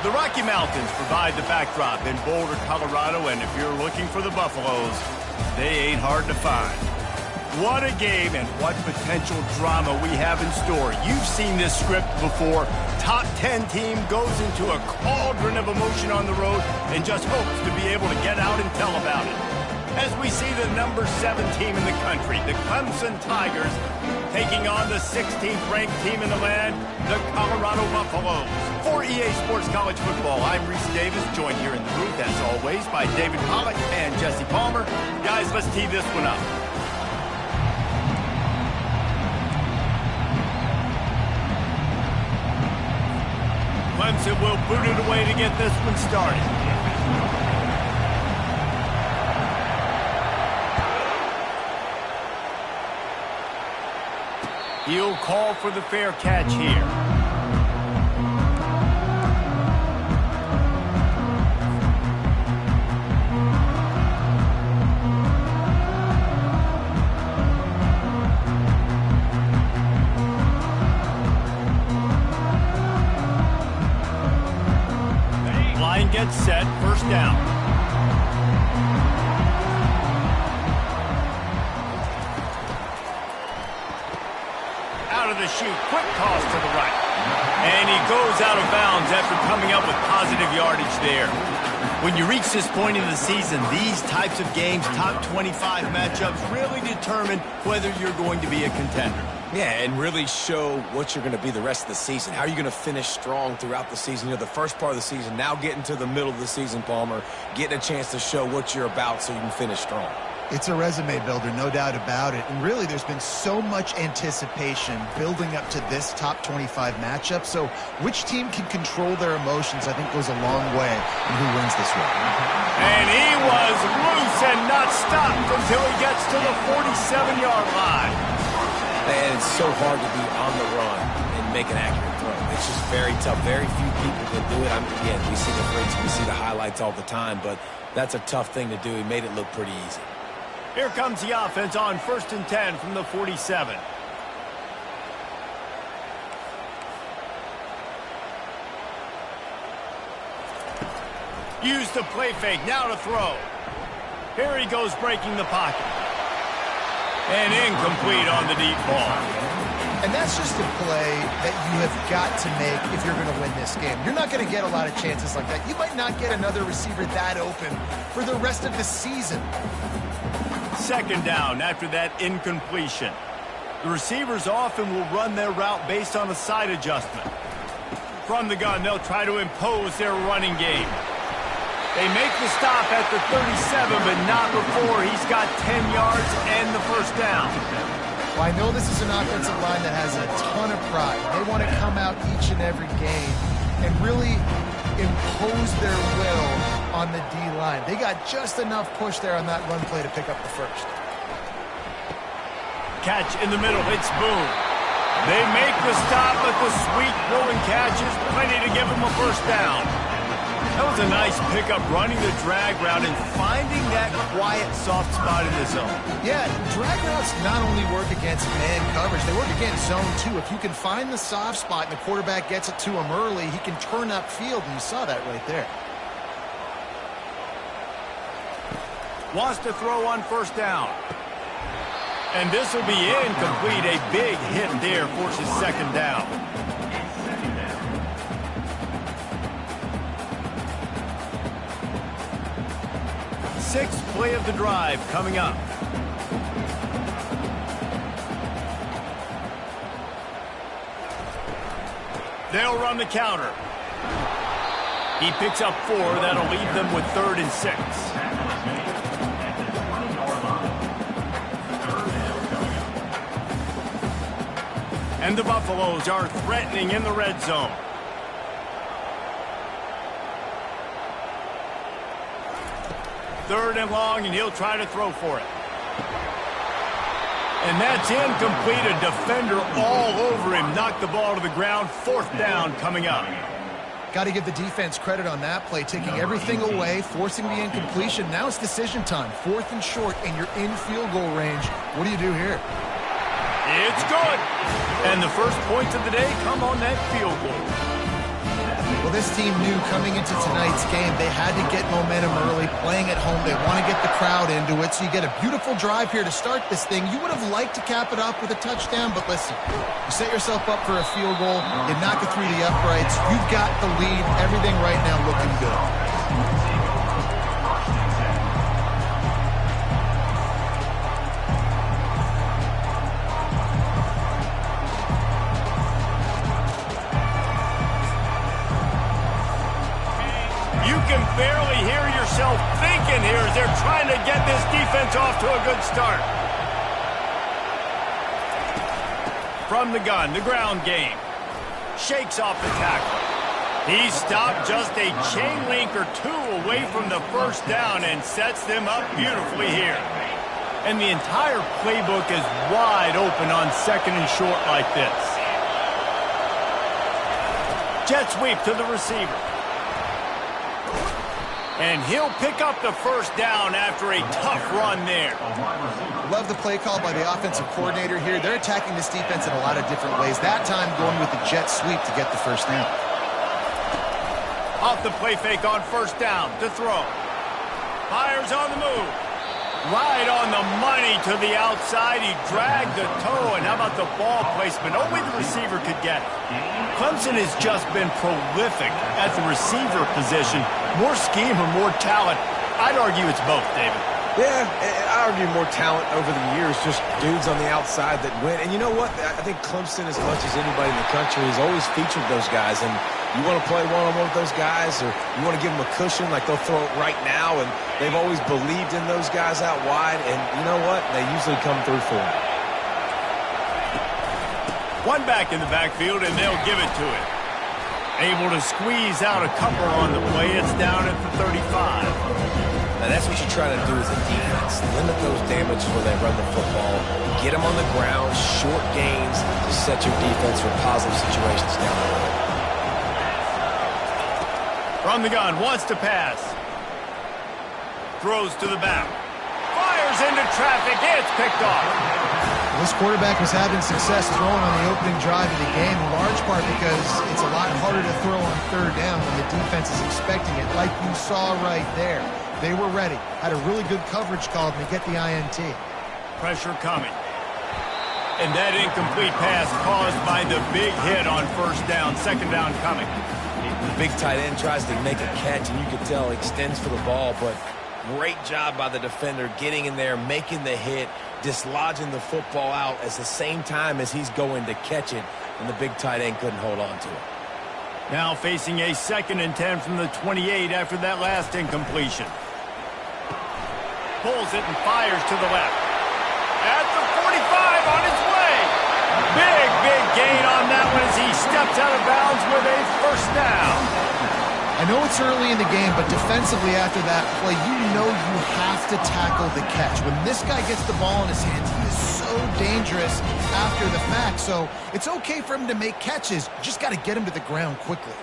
The Rocky Mountains provide the backdrop in Boulder, Colorado, and if you're looking for the Buffaloes, they ain't hard to find. What a game and what potential drama we have in store. You've seen this script before. Top 10 team goes into a cauldron of emotion on the road and just hopes to be able to get out and tell about it. As we see the number 7 team in the country, the Clemson Tigers, taking on the 16th ranked team in the land, the Colorado Buffaloes. For EA Sports College Football, I'm Reese Davis, joined here in the booth, as always, by David Pollack and Jesse Palmer. Guys, let's tee this one up. Clemson will boot it away to get this one started. He'll call for the fair catch here. Line gets set, first down. The shoot, quick toss to the right. And he goes out of bounds after coming up with positive yardage there. When you reach this point in the season, these types of games, top 25 matchups, really determine whether you're going to be a contender. Yeah, and really show what you're going to be the rest of the season. How are you going to finish strong throughout the season? You know, the first part of the season, now getting to the middle of the season, Palmer, getting a chance to show what you're about so you can finish strong. It's a resume builder, no doubt about it. And really, there's been so much anticipation building up to this top 25 matchup. So which team can control their emotions, I think, goes a long way in who wins this one. And he was loose and not stopped until he gets to the 47-yard line. And it's so hard to be on the run and make an accurate throw. It's just very tough. Very few people can do it. Again, we see the flicks, we see the highlights all the time, but that's a tough thing to do. He made it look pretty easy. Here comes the offense on 1st and 10 from the 47. Use the play fake, now to throw. Here he goes breaking the pocket. And incomplete on the deep ball. And that's just a play that you have got to make if you're going to win this game. You're not going to get a lot of chances like that. You might not get another receiver that open for the rest of the season. Second down after that incompletion. The receivers often will run their route based on a side adjustment. From the gun, they'll try to impose their running game. They make the stop at the 37, but not before he's got 10 yards and the first down. Well, I know this is an offensive line that has a ton of pride. They want to come out each and every game and really impose their will on the D-line. They got just enough push there on that run play to pick up the first. Catch in the middle, it's Boone. They make the stop, but the sweet rolling catch is plenty to give them a first down. That was a nice pickup, running the drag route and finding that quiet, soft spot in the zone. Yeah, drag routes not only work against man coverage, they work against zone too. If you can find the soft spot and the quarterback gets it to him early, he can turn upfield, and you saw that right there. Wants to throw on first down. And this will be incomplete. A big hit there forces second down. Sixth play of the drive coming up. They'll run the counter. He picks up 4. That'll leave them with 3rd and 6. And the Buffaloes are threatening in the red zone. Third and long, and he'll try to throw for it. And that's incomplete. A defender all over him. Knocked the ball to the ground. 4th down coming up. Got to give the defense credit on that play, taking everything away, forcing the incompletion. Now it's decision time. 4th and short, and you're in field goal range. What do you do here? It's good. And the first points of the day come on that field goal. Well, this team knew coming into tonight's game they had to get momentum early, playing at home. They want to get the crowd into it, so you get a beautiful drive here to start this thing. You would have liked to cap it off with a touchdown, but listen, you set yourself up for a field goal, you knock it through the uprights, you've got the lead, everything right now looking good. Barely hear yourself thinking here as they're trying to get this defense off to a good start. From the gun, the ground game. Shakes off the tackle. He stopped just a chain link or two away from the first down and sets them up beautifully here. And the entire playbook is wide open on second and short like this. Jet sweep to the receiver. And he'll pick up the first down after a tough run there. Love the play call by the offensive coordinator here. They're attacking this defense in a lot of different ways. That time going with the jet sweep to get the first down. Off the play fake on first down to throw. Fires on the move. Right on the money to the outside. He dragged the toe, and how about the ball placement? Only the receiver could get it. Clemson has just been prolific at the receiver position. More scheme or more talent? I'd argue it's both, David. Yeah, I argue more talent over the years, just dudes on the outside that win. And you know what? I think Clemson, as much as anybody in the country, has always featured those guys. And you want to play one-on-one with those guys, or you want to give them a cushion like they'll throw it right now, and they've always believed in those guys out wide. And you know what? They usually come through for them. One back in the backfield, and they'll give it to him. Able to squeeze out a couple on the play. It's down at the 35. Now that's what you try to do as a defense. Limit those damages when they run the football. Get them on the ground, short gains to set your defense for positive situations down the road. From the gun, wants to pass. Throws to the back. Fires into traffic. It's picked off. This quarterback was having success throwing on the opening drive of the game, in large part because it's a lot harder to throw on third down when the defense is expecting it, like you saw right there. They were ready, had a really good coverage call, and they get the INT. Pressure coming. And that incomplete pass caused by the big hit on first down, second down coming. The big tight end tries to make a catch, and you can tell he extends for the ball, but great job by the defender getting in there, making the hit, dislodging the football out at the same time as he's going to catch it, and the big tight end couldn't hold on to it. Now facing a 2nd and 10 from the 28 after that last incompletion. Pulls it and fires to the left. At the 45 on his way. Big gain on that one as he steps out of bounds with a first down. I know it's early in the game, but defensively after that play, you know you have to tackle the catch. When this guy gets the ball in his hands, he is so dangerous after the fact. So it's okay for him to make catches. You just got to get him to the ground quickly.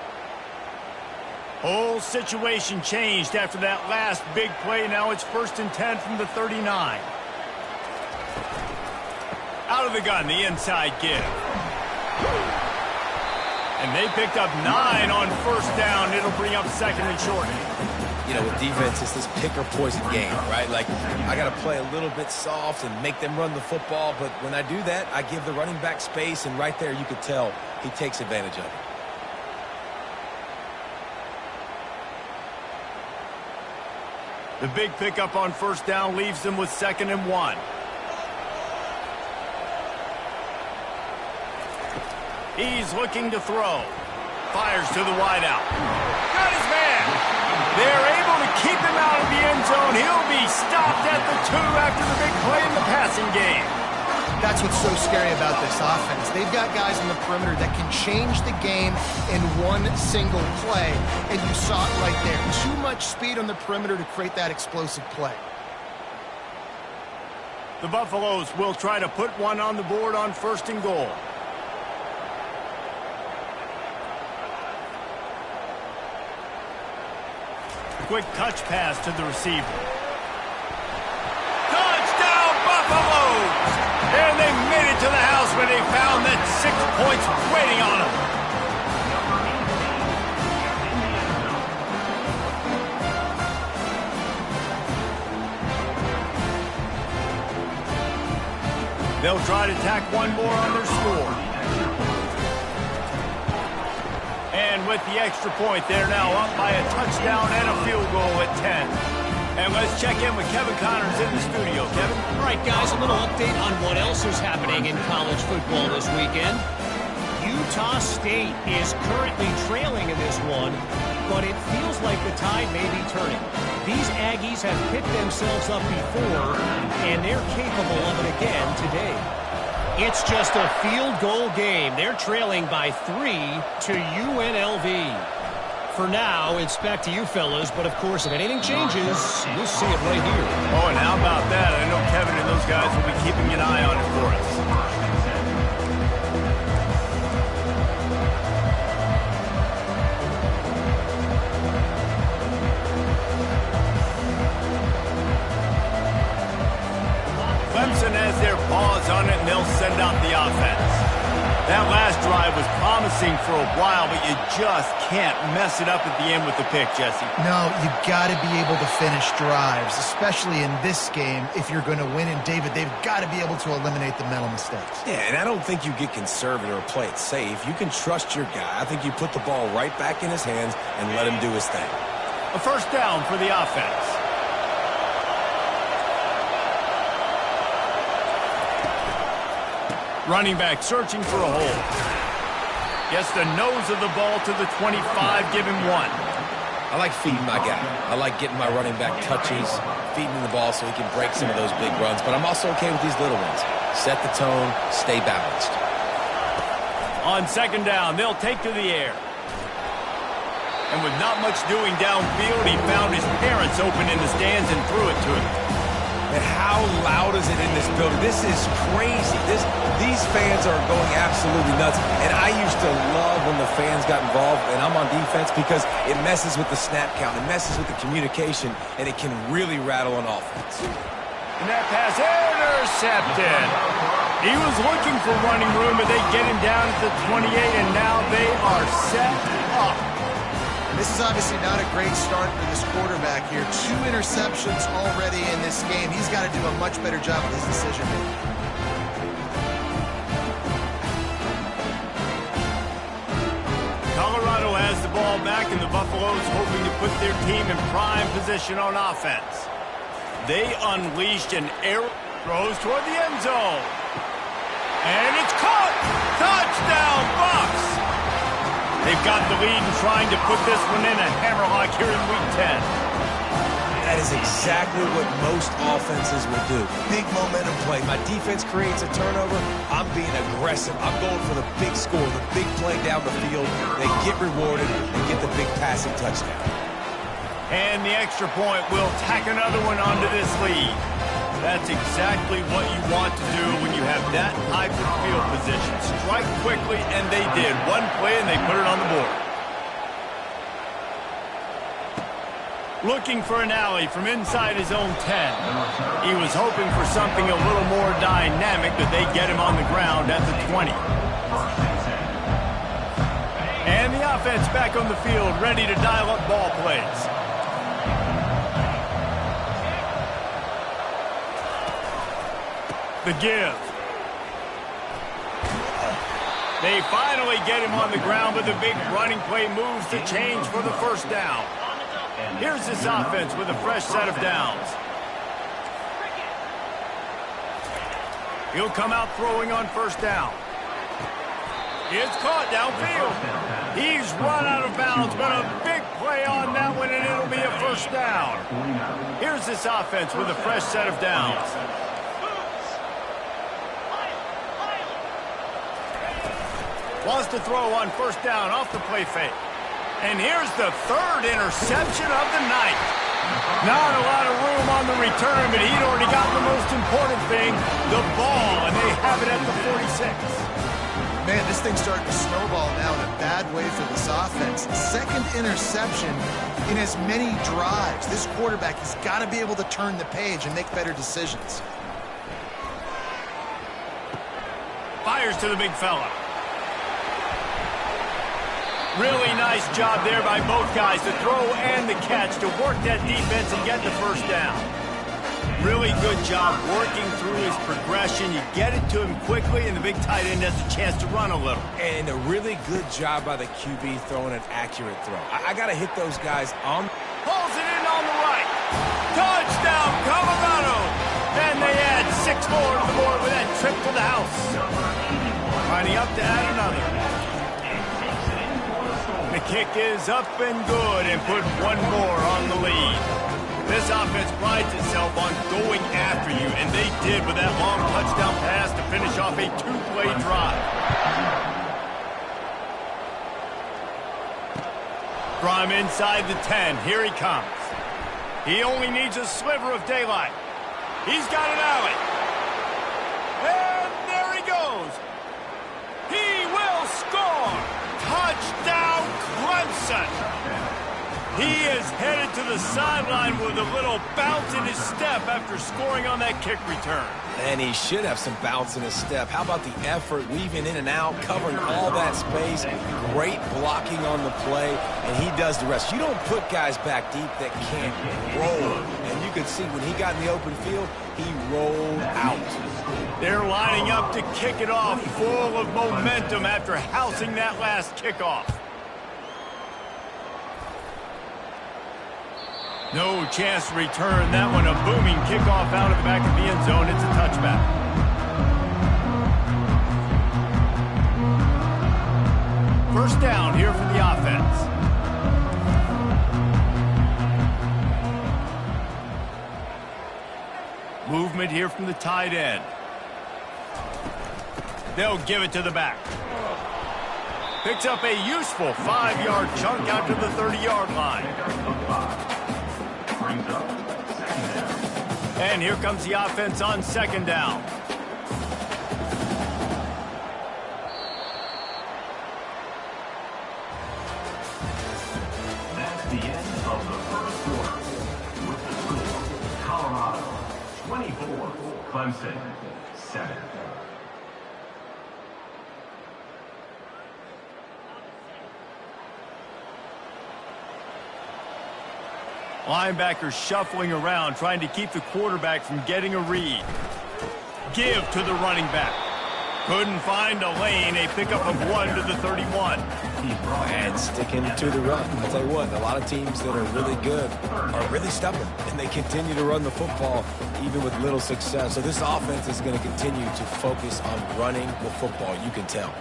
Whole situation changed after that last big play. Now it's 1st and 10 from the 39. Out of the gun, the inside give. And they picked up 9 on first down. It'll bring up 2nd and short. You know, with defense, it's this pick or poison game, right? Like, I got to play a little bit soft and make them run the football. But when I do that, I give the running back space. And right there, you could tell he takes advantage of it. The big pickup on first down leaves them with 2nd and 1. He's looking to throw. Fires to the wideout. Got his man. They're able to keep him out of the end zone. He'll be stopped at the 2 after the big play in the passing game. That's what's so scary about this offense. They've got guys on the perimeter that can change the game in one single play, and you saw it right there. Too much speed on the perimeter to create that explosive play. The Buffaloes will try to put one on the board on 1st and goal. Quick touch pass to the receiver. Touchdown, Buffaloes! And they made it to the house when they found that 6 points waiting on them. They'll try to tack one more on their score. And with the extra point, they're now up by a touchdown and a field goal at 10. And let's check in with Kevin Connors in the studio. Kevin? All right, guys, a little update on what else is happening in college football this weekend. Utah State is currently trailing in this one, but it feels like the tide may be turning. These Aggies have picked themselves up before, and they're capable of it again today. It's just a field goal game. They're trailing by 3 to UNLV. For now, it's back to you fellas, but of course, if anything changes, we'll see it right here. Oh, and how about that? I know Kevin and those guys will be keeping an eye on it for us. Clemson has their paws on it, and they'll send out the offense. That last drive was promising for a while, but you just can't mess it up at the end with the pick, Jesse. No, you got to be able to finish drives, especially in this game. If you're going to win, and David, they've got to be able to eliminate the mental mistakes. Yeah, and I don't think you get conservative or play it safe. You can trust your guy. I think you put the ball right back in his hands and let him do his thing. A first down for the offense. Running back searching for a hole. Gets the nose of the ball to the 25, give him 1. I like feeding my guy. I like getting my running back touches, feeding him the ball so he can break some of those big runs. But I'm also okay with these little ones. Set the tone, stay balanced. On second down, they'll take to the air. And with not much doing downfield, he found his parents open in the stands and threw it to him. And how loud is it in this building? This is crazy. These fans are going absolutely nuts. And I used to love when the fans got involved, and I'm on defense, because it messes with the snap count. It messes with the communication, and it can really rattle an offense. And that pass intercepted. He was looking for running room, but they get him down at the 28, and now they are set up. This is obviously not a great start for this quarterback here. 2 interceptions already in this game. He's got to do a much better job with his decision-making. Colorado has the ball back, and the Buffaloes hoping to put their team in prime position on offense. They unleashed an arrow, throws toward the end zone. And it's caught! Touchdown, Bucs! They've got the lead and trying to put this one in a hammerlock here in Week 10. That is exactly what most offenses will do. Big momentum play. My defense creates a turnover. I'm being aggressive. I'm going for the big score, the big play down the field. They get rewarded and get the big passing touchdown. And the extra point will tack another one onto this lead. That's exactly what you want to do when you have that type of field position. Strike quickly, and they did. One play, and they put it on the board. Looking for an alley from inside his own 10. He was hoping for something a little more dynamic, but they get him on the ground at the 20. And the offense back on the field, ready to dial up ball plays. The give. They finally get him on the ground, but the big running play moves the change for the first down. Here's this offense with a fresh set of downs. He'll come out throwing on first down. It's caught downfield. He's run out of bounds, but a big play on that one, and it'll be a first down. Here's this offense with a fresh set of downs. Wants to throw on first down off the play fake. And here's the 3rd interception of the night. Not a lot of room on the return, but he'd already got the most important thing, the ball, and they have it at the 46. Man, this thing's starting to snowball now in a bad way for this offense. 2nd interception in as many drives. This quarterback has got to be able to turn the page and make better decisions. Fires to the big fella. Really nice job there by both guys, the throw and the catch, to work that defense and get the first down. Really good job working through his progression. You get it to him quickly, and the big tight end has a chance to run a little. And a really good job by the QB throwing an accurate throw. I got to hit those guys on. Pulls it in on the right. Touchdown, Colorado. And they add 6 more to the board with that trip to the house. Lining up to add another. The kick is up and good and put 1 more on the lead. This offense prides itself on going after you, and they did with that long touchdown pass to finish off a 2-play drive. From inside the 10, here he comes. He only needs a sliver of daylight. He's got an alley. And there he goes. He will score. Touchdown, Clemson. He is headed to the sideline with a little bounce in his step after scoring on that kick return. And he should have some bounce in his step. How about the effort, weaving in and out, covering all that space, great blocking on the play, and he does the rest. You don't put guys back deep that can't roll. And you could see when he got in the open field, he rolled out. They're lining up to kick it off, full of momentum after housing that last kickoff. No chance to return that one. A booming kickoff out of the back of the end zone. It's a touchback. First down here for the offense. Movement here from the tight end. They'll give it to the back. Picks up a useful 5-yard chunk out to the 30-yard line. And here comes the offense on second down. That's the end of the first quarter. With the score, Colorado 24, Clemson 7. Linebackers shuffling around, trying to keep the quarterback from getting a read. Give to the running back. Couldn't find a lane. A pickup of 1 to the 31. And sticking to the run. I'll tell you what, a lot of teams that are really good are really stubborn, and they continue to run the football even with little success. So this offense is going to continue to focus on running the football, you can tell.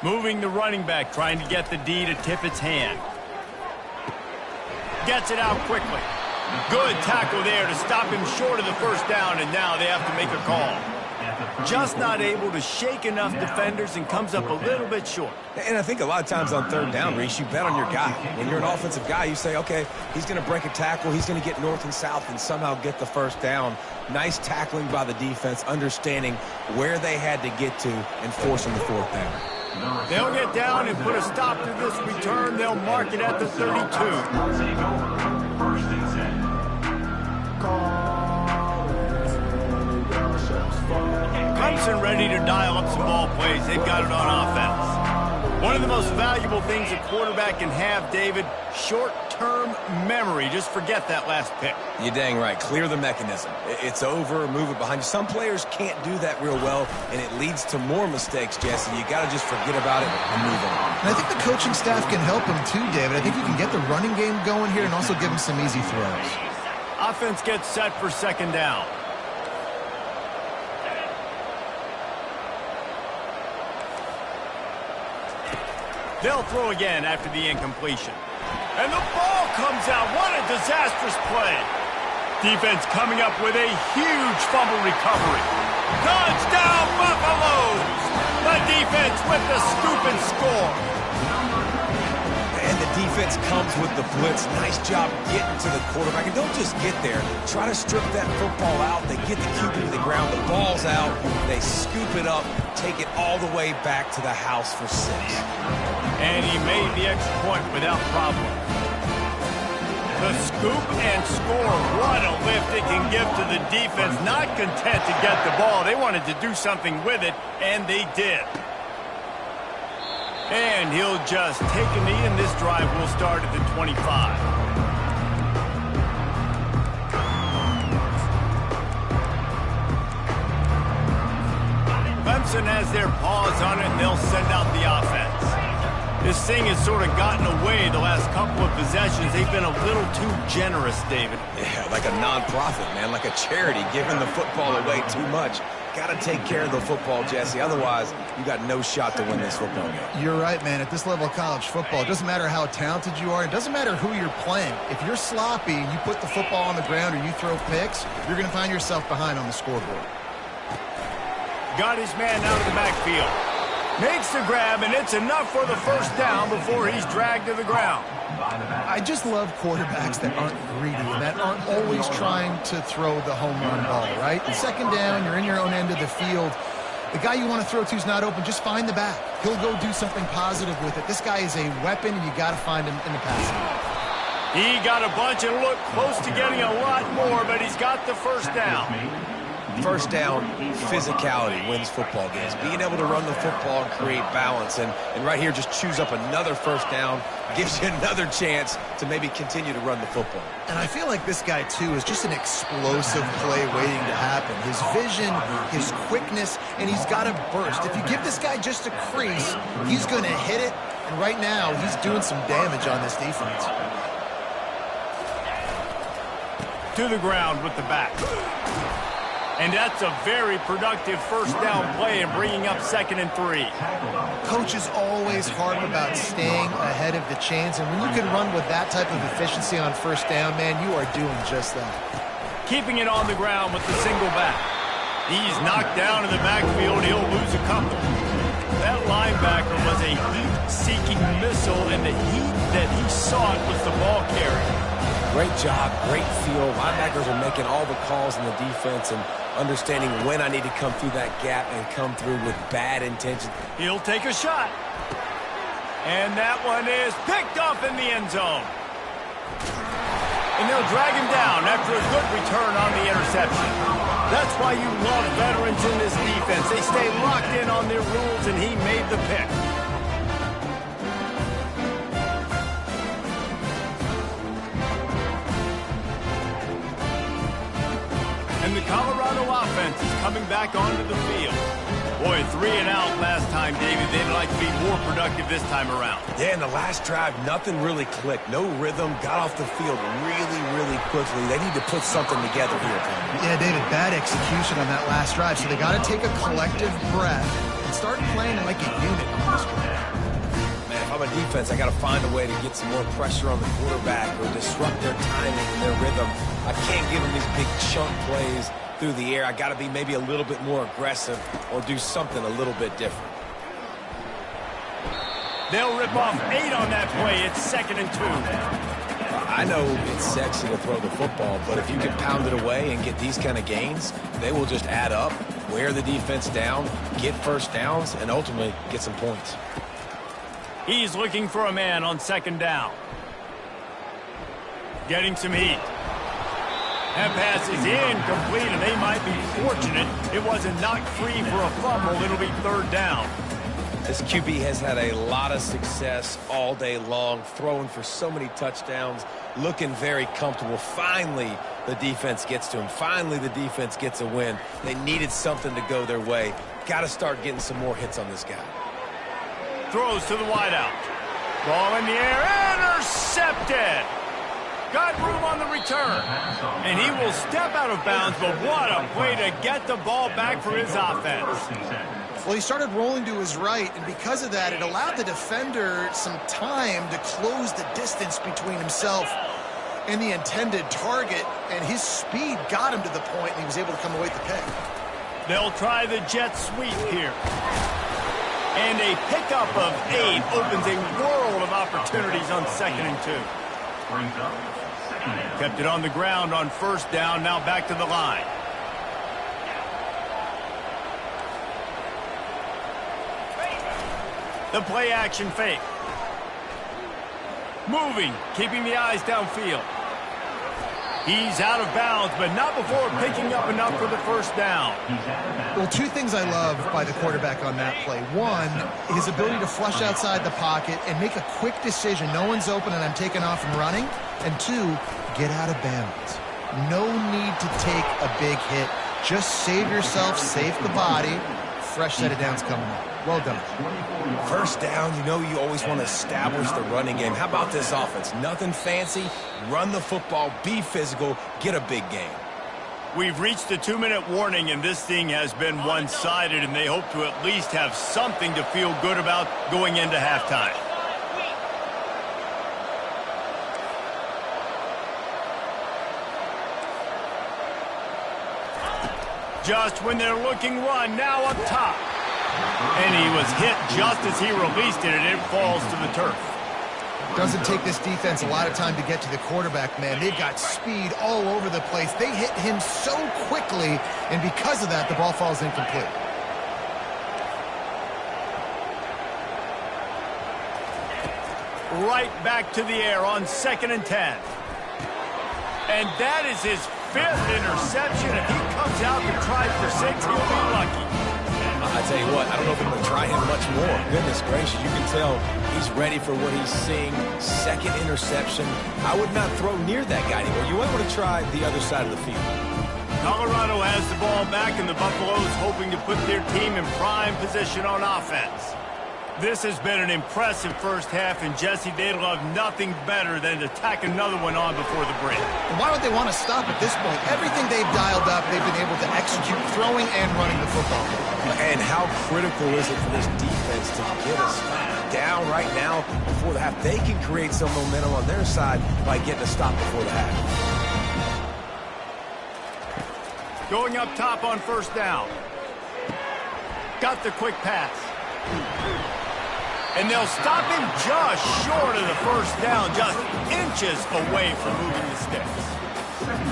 Moving the running back, trying to get the D to tip its hand. Gets it out quickly. Good tackle there to stop him short of the first down, and now they have to make a call. Just not able to shake enough defenders and comes up a little bit short. And I think a lot of times on third down, Reese, you bet on your guy. When you're an offensive guy, you say, okay, he's going to break a tackle, he's going to get north and south and somehow get the first down. Nice tackling by the defense, understanding where they had to get to and forcing the fourth down. They'll get down and put a stop to this return. They'll mark it at the 32. Take over. First and 10. Clemson ready to dial up some ball plays. They've got it on offense. One of the most valuable things a quarterback can have, David, short-term memory. Just forget that last pick. You're dang right. Clear the mechanism. It's over, move it behind you. Some players can't do that real well, and it leads to more mistakes, Jesse. You got to just forget about it and move on. And I think the coaching staff can help him too, David. I think you can get the running game going here and also give him some easy throws. Offense gets set for second down. They'll throw again after the incompletion. And the ball comes out. What a disastrous play. Defense coming up with a huge fumble recovery. Touchdown, Buffaloes! The defense with the scoop and score. And the defense comes with the blitz. Nice job getting to the quarterback. And don't just get there. Try to strip that football out. They get the QB to the ground. The ball's out. They scoop it up, take it all the way back to the house for 6. And he made the extra point without problem. The scoop and score. What a lift it can give to the defense. Not content to get the ball. They wanted to do something with it, and they did. And he'll just take a knee, and this drive will start at the 25. Clemson has their paws on it, and they'll send out the offense. This thing has sort of gotten away the last couple of possessions. They've been a little too generous, David. Yeah, like a non-profit, man, like a charity, giving the football away too much. Got to take care of the football, Jesse. Otherwise, you got no shot to win this football game. You're right, man. At this level of college football, it doesn't matter how talented you are. It doesn't matter who you're playing. If you're sloppy and you put the football on the ground or you throw picks, you're going to find yourself behind on the scoreboard. Got his man out of the backfield. Makes the grab, and it's enough for the first down before he's dragged to the ground. I just love quarterbacks that aren't greedy and that aren't always trying to throw the home run ball, right? Second down, you're in your own end of the field. The guy you want to throw to is not open. Just find the back. He'll go do something positive with it. This guy is a weapon, and you got to find him in the passing game. He got a bunch and looked close to getting a lot more, but he's got the first down. First down, physicality wins football games. Being able to run the football and create balance. And right here, just choose up another first down, gives you another chance to maybe continue to run the football. And I feel like this guy, too, is just an explosive play waiting to happen. His vision, his quickness, and he's got a burst. If you give this guy just a crease, he's going to hit it. And right now, he's doing some damage on this defense. To the ground with the back. And that's a very productive first down play and bringing up 2nd and 3. Coaches always harp about staying ahead of the chains, and when you can run with that type of efficiency on first down, man, you are doing just that. Keeping it on the ground with the single back. He's knocked down in the backfield. He'll lose a couple. That linebacker was a heat-seeking missile, and the heat that he sought was the ball carrier. Great job, great feel. Linebackers are making all the calls in the defense and understanding when I need to come through that gap and come through with bad intention. He'll take a shot. And that one is picked off in the end zone. And they'll drag him down after a good return on the interception. That's why you love veterans in this defense. They stay locked in on their rules, and he made the pick. And the Colorado offense is coming back onto the field. Boy, 3 and out last time, David. They'd like to be more productive this time around. Yeah, in the last drive, nothing really clicked. No rhythm. Got off the field really quickly. They need to put something together here, Tom. Yeah, David, bad execution on that last drive. So they got to take a collective breath and start playing like a unit on this one. Man, if I'm a defense, I got to find a way to get some more pressure on the quarterback or disrupt their timing and their rhythm. I can't give them these big chunk plays through the air. I got to be maybe a little bit more aggressive or do something a little bit different. They'll rip off 8 on that play. It's 2nd and 2. I know it's sexy to throw the football, but if you can pound it away and get these kind of gains, they will just add up, wear the defense down, get first downs, and ultimately get some points. He's looking for a man on 2nd down. Getting some heat. That pass is incomplete, and they might be fortunate it wasn't knocked free for a fumble. It'll be 3rd down. This QB has had a lot of success all day long, throwing for so many touchdowns, looking very comfortable. Finally, the defense gets to him. Finally, the defense gets a win. They needed something to go their way. Got to start getting some more hits on this guy. Throws to the wideout. Ball in the air, intercepted. Got room on the return. And he will step out of bounds, but what a way to get the ball back for his offense. Well, he started rolling to his right, and because of that, it allowed the defender some time to close the distance between himself and the intended target, and his speed got him to the point, and he was able to come away with the pick. They'll try the jet sweep here. And a pickup of 8 opens a world of opportunities on 2nd and 2. Kept it on the ground on 1st down, now back to the line. The play action fake. Moving, keeping the eyes downfield. He's out of bounds, but not before picking up enough for the 1st down. Well, 2 things I love by the quarterback on that play. 1, his ability to flush outside the pocket and make a quick decision. No one's open and I'm taking off and running. And 2, get out of bounds. No need to take a big hit. Just save yourself, save the body, fresh set of downs coming up. Well done. First down, you know you always want to establish the running game. How about this offense? Nothing fancy. Run the football, be physical, get a big gain. We've reached the 2-minute warning, and this thing has been one-sided, and they hope to at least have something to feel good about going into halftime. Just when they're looking run, now up top. And he was hit just as he released it, and it falls to the turf. Doesn't take this defense a lot of time to get to the quarterback, man. They've got speed all over the place. They hit him so quickly, and because of that, the ball falls incomplete. Right back to the air on 2nd and 10. And that is his 5th interception. If he comes out to try for 6, he'll be lucky. I tell you what, I don't know if I'm going to try him much more. Goodness gracious, you can tell he's ready for what he's seeing. 2nd interception. I would not throw near that guy anymore. You might want to try the other side of the field. Colorado has the ball back, and the Buffaloes hoping to put their team in prime position on offense. This has been an impressive first half, and Jesse, they'd love nothing better than to tack another one on before the break. And why would they want to stop at this point? Everything they've dialed up, they've been able to execute throwing and running the football. And how critical is it for this defense to get us down right now before the half? They can create some momentum on their side by getting a stop before the half. Going up top on 1st down. Got the quick pass. And they'll stop him just short of the 1st down, just inches away from moving the sticks.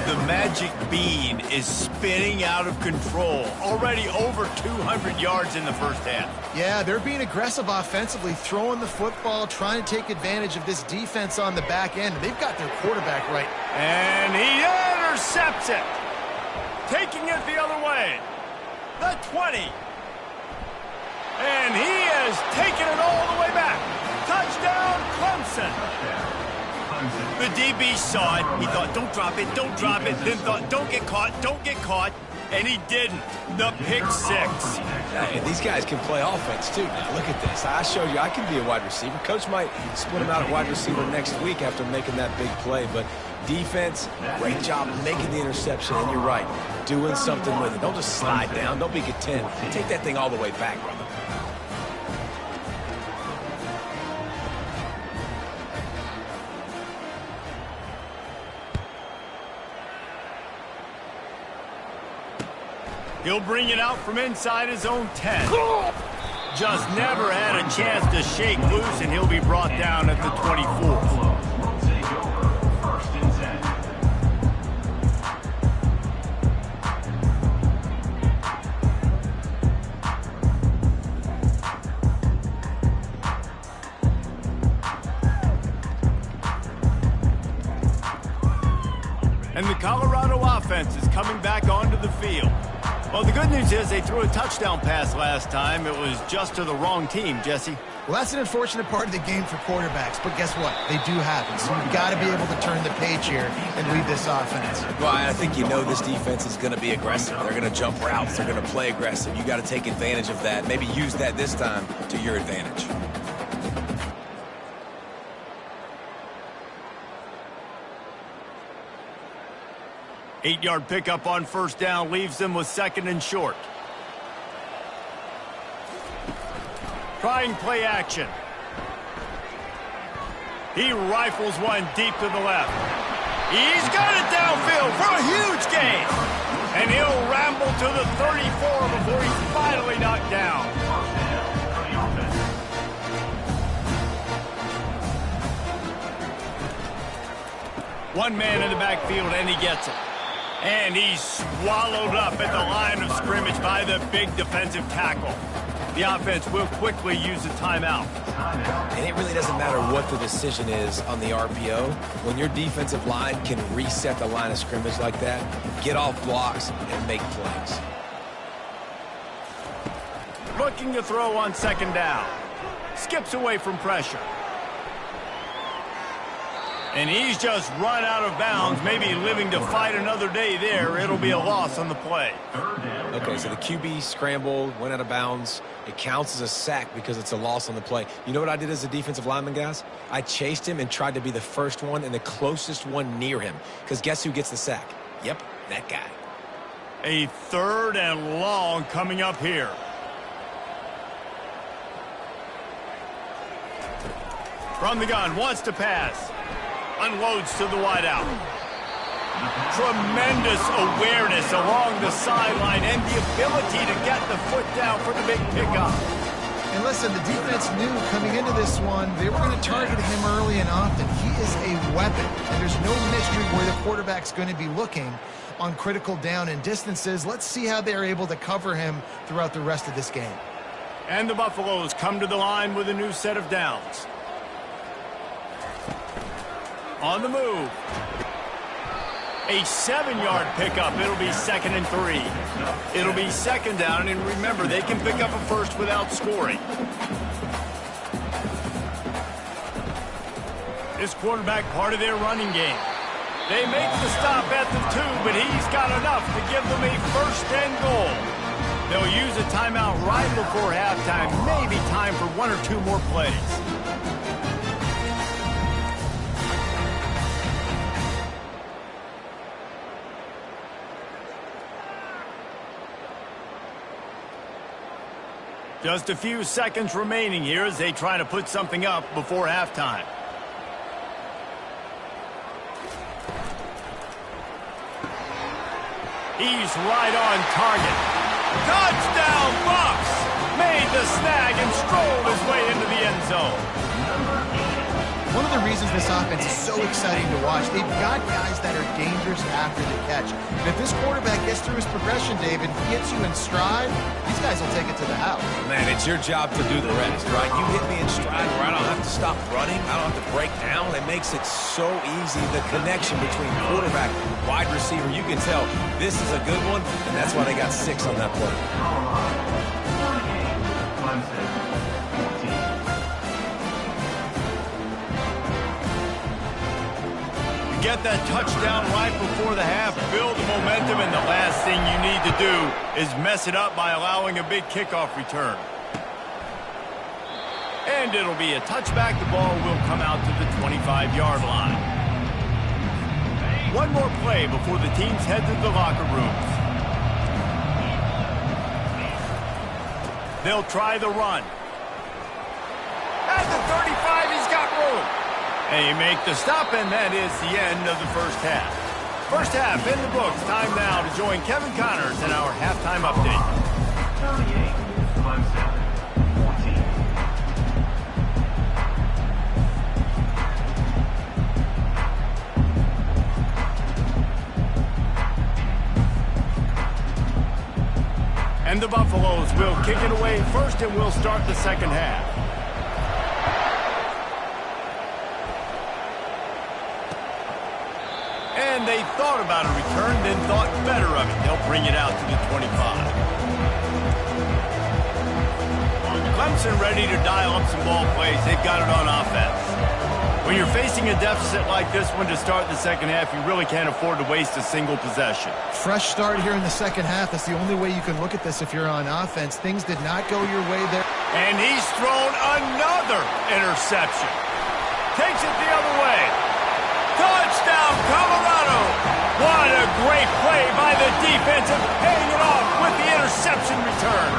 The magic bean is spinning out of control. Already over 200 yards in the first half. Yeah, they're being aggressive offensively, throwing the football, trying to take advantage of this defense on the back end. They've got their quarterback right. And he intercepts it. Taking it the other way. The 20. And he has taken it all the way back. Touchdown, Clemson. The DB saw it. He thought, don't drop it, don't drop it. Then thought, don't get caught, don't get caught. And he didn't. The pick 6. And these guys can play offense, too. Now, look at this. I showed you I can be a wide receiver. Coach might split him out at wide receiver next week after making that big play. But defense, great job making the interception. And you're right, doing something with it. Don't just slide down. Don't be content. Take that thing all the way back, brother. He'll bring it out from inside his own 10. Just never had a chance to shake loose, and he'll be brought down at the 24. Take over 1st and 10. And the Colorado offense is coming back onto the field. Well, the good news is they threw a touchdown pass last time. It was just to the wrong team, Jesse. Well, that's an unfortunate part of the game for quarterbacks, but guess what? They do happen, so you've got to be able to turn the page here and read this offense. Well, I think you know this defense is going to be aggressive. They're going to jump routes. They're going to play aggressive. You got to take advantage of that. Maybe use that this time to your advantage. Eight-yard pickup on 1st down leaves them with 2nd and short. Trying play action. He rifles one deep to the left. He's got it downfield for a huge gain. And he'll ramble to the 34 before he's finally knocked down. One man in the backfield, and he gets it. And he's swallowed up at the line of scrimmage by the big defensive tackle. The offense will quickly use a timeout. And it really doesn't matter what the decision is on the RPO. When your defensive line can reset the line of scrimmage like that, get off blocks and make plays. Looking to throw on 2nd down. Skips away from pressure. And he's just run out of bounds, maybe living to fight another day there. It'll be a loss on the play. Okay, so the QB scrambled, went out of bounds. It counts as a sack because it's a loss on the play. You know what I did as a defensive lineman, guys? I chased him and tried to be the first one and the closest one near him. Because guess who gets the sack? Yep, that guy. A 3rd and long coming up here. From the gun, wants to pass. Unloads to the wideout. Tremendous awareness along the sideline and the ability to get the foot down for the big pickup. And listen, the defense knew coming into this one, they were going to target him early and often. He is a weapon, and there's no mystery where the quarterback's going to be looking on critical down and distances. Let's see how they're able to cover him throughout the rest of this game. And the Buffaloes come to the line with a new set of downs. On the move. A 7-yard pickup. It'll be 2nd and 3. It'll be 2nd down, and remember, they can pick up a first without scoring. This quarterback part of their running game. They make the stop at the 2, but he's got enough to give them a 1st and goal. They'll use a timeout right before halftime, maybe time for 1 or 2 more plays. Just a few seconds remaining here as they try to put something up before halftime. He's right on target. Touchdown, Bucks! Made the snag and strolled his way into the end zone. One of the reasons this offense is so exciting to watch, they've got guys that are dangerous after the catch. And if this quarterback gets through his progression, David, gets you in stride, these guys will take it to the house. Man, it's your job to do the rest, right? You hit me in stride where I don't have to stop running. I don't have to break down. It makes it so easy. The connection between quarterback and wide receiver, you can tell this is a good one, and that's why they got 6 on that play. Get that touchdown right before the half, build the momentum, and the last thing you need to do is mess it up by allowing a big kickoff return. And it'll be a touchback. The ball will come out to the 25-yard line. One more play before the teams head to the locker rooms. They'll try the run. At the 35, he's got room. They make the stop, and that is the end of the first half. First half in the books. Time now to join Kevin Connors in our halftime update. 38, Clemson, 14. And the Buffaloes will kick it away first, and we'll start the second half. And they thought about a return, then thought better of it. They'll bring it out to the 25. Clemson ready to dial up some ball plays. They've got it on offense. When you're facing a deficit like this one to start the second half, you really can't afford to waste a single possession. Fresh start here in the second half. That's the only way you can look at this if you're on offense. Things did not go your way there. And he's thrown another interception. Takes it the other way. Touchdown, Colorado! What a great play by the defense, paying it off with the interception return.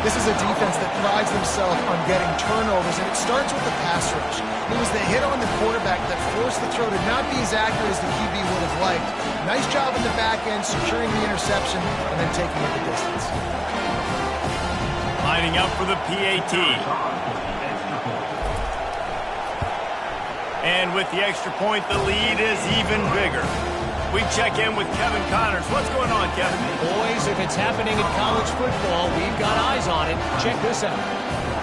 This is a defense that prides themselves on getting turnovers, and it starts with the pass rush. It was the hit on the quarterback that forced the throw to not be as accurate as the QB would have liked. Nice job in the back end, securing the interception, and then taking it the distance. Lining up for the PAT. And with the extra point, the lead is even bigger. We check in with Kevin Connors. What's going on, Kevin? Boys, if it's happening in college football, we've got eyes on it. Check this out.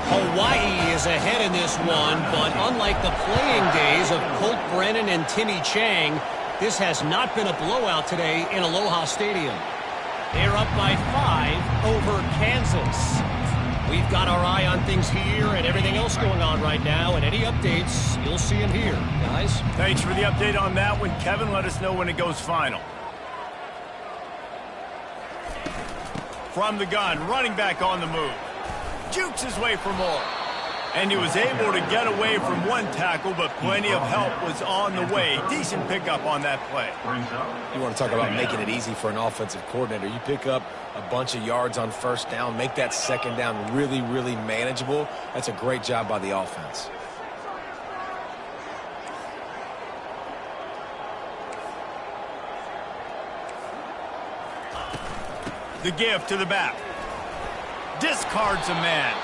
Hawaii is ahead in this one, but unlike the playing days of Colt Brennan and Timmy Chang, this has not been a blowout today in Aloha Stadium. They're up by 5 over Kansas. We've got our eye on things here and everything else going on on right now, and any updates, you'll see them here. Guys? Thanks for the update on that one, Kevin. Let us know when it goes final. From the gun, running back on the move. Jukes his way for more. And he was able to get away from one tackle, but plenty of help was on the way. Decent pickup on that play. You want to talk about making it easy for an offensive coordinator. You pick up a bunch of yards on first down, make that second down really, really manageable. That's a great job by the offense. The give to the back. Discards a man.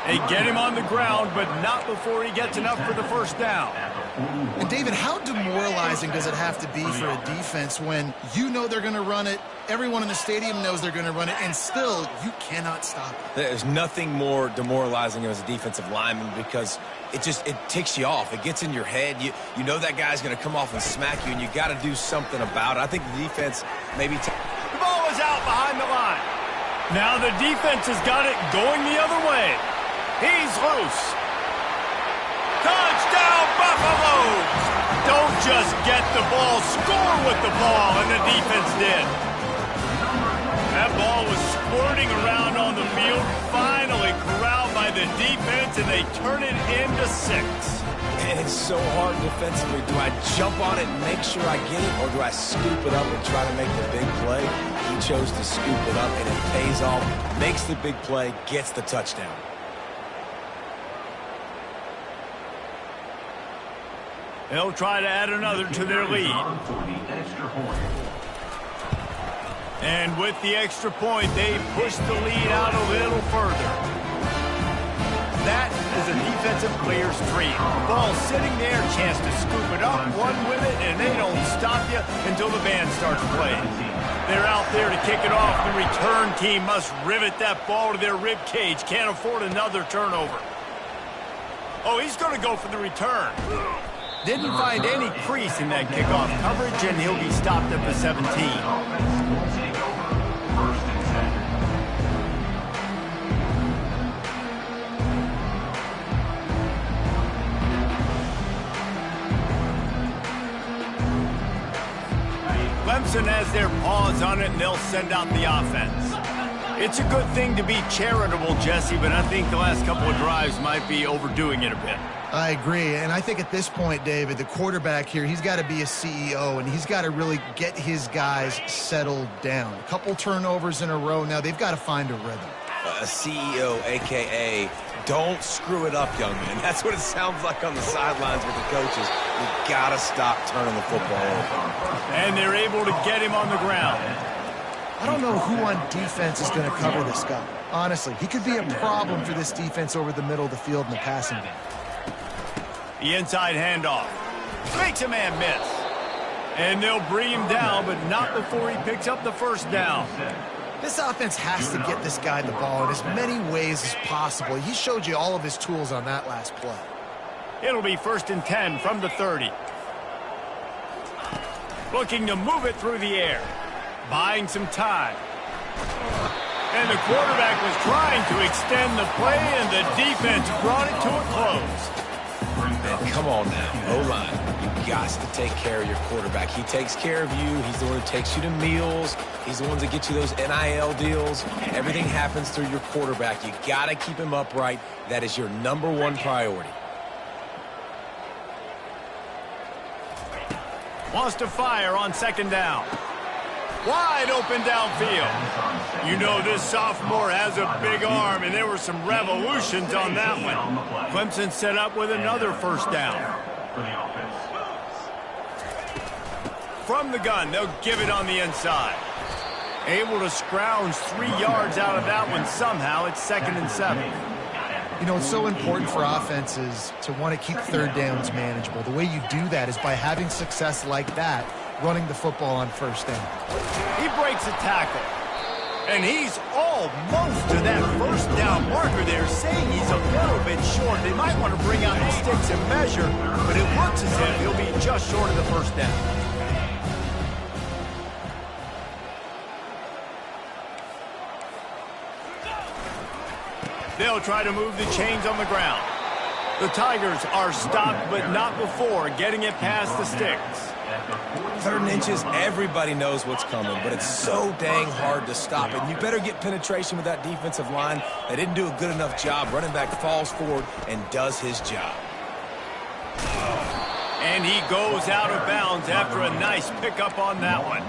They get him on the ground, but not before he gets enough for the first down. And David, how demoralizing does it have to be for a defense when you know they're going to run it, everyone in the stadium knows they're going to run it, and still you cannot stop it? There's nothing more demoralizing as a defensive lineman because it ticks you off. It gets in your head. You know that guy's going to come off and smack you, and you got to do something about it. I think the defense maybe... The ball is out behind the line. Now the defense has got it going the other way. He's loose. Touchdown, Buffaloes! Don't just get the ball, score with the ball, and the defense did. That ball was squirting around on the field, finally corralled by the defense, and they turn it into 6. And it's so hard defensively. Do I jump on it and make sure I get it, or do I scoop it up and try to make the big play? He chose to scoop it up, and it pays off, makes the big play, gets the touchdown. They'll try to add another to their lead. And with the extra point, they push the lead out a little further. That is a defensive player's dream. Ball sitting there, chance to scoop it up, run with it, and they don't stop you until the band starts playing. They're out there to kick it off. The return team must rivet that ball to their rib cage. Can't afford another turnover. Oh, he's going to go for the return. Didn't find any crease in that kickoff coverage, and he'll be stopped at the 17. Clemson has their paws on it, and they'll send out the offense. It's a good thing to be charitable, Jesse, but I think the last couple of drives might be overdoing it a bit. I agree, and I think at this point, David, the quarterback here, he's got to be a CEO, and he's got to really get his guys settled down. A couple turnovers in a row now. They've got to find a rhythm. A CEO, a.k.a. don't screw it up, young man. That's what it sounds like on the sidelines with the coaches. You got to stop turning the football over. And they're able to get him on the ground. I don't know who on defense is going to cover this guy. Honestly, he could be a problem for this defense over the middle of the field in the passing game. The inside handoff. Makes a man miss. And they'll bring him down, but not before he picks up the first down. This offense has to get this guy the ball in as many ways as possible. He showed you all of his tools on that last play. It'll be 1st and 10 from the 30. Looking to move it through the air. Buying some time. And the quarterback was trying to extend the play, and the defense brought it to a close. Man, come on now, O-line. You got to take care of your quarterback. He takes care of you. He's the one who takes you to meals. He's the one that gets you those NIL deals. Everything happens through your quarterback. You got to keep him upright. That is your #1 priority. Wants to fire on 2nd down. Wide open downfield. You know this sophomore has a big arm, and there were some revolutions on that one. Clemson set up with another 1st down. From the gun, they'll give it on the inside. Able to scrounge 3 yards out of that one somehow. It's 2nd and 7. You know, it's so important for offenses to want to keep 3rd downs manageable. The way you do that is by having success like that, running the football on 1st down. He breaks a tackle. And he's almost to that 1st down marker there, saying he's a little bit short. They might want to bring out the sticks and measure, but it looks as if he'll be just short of the 1st down. They'll try to move the chains on the ground. The Tigers are stopped, but not before getting it past the sticks. 3rd and inches, everybody knows what's coming, but it's so dang hard to stop it. You better get penetration with that defensive line. They didn't do a good enough job. Running back falls forward and does his job. And he goes out of bounds after a nice pickup on that one.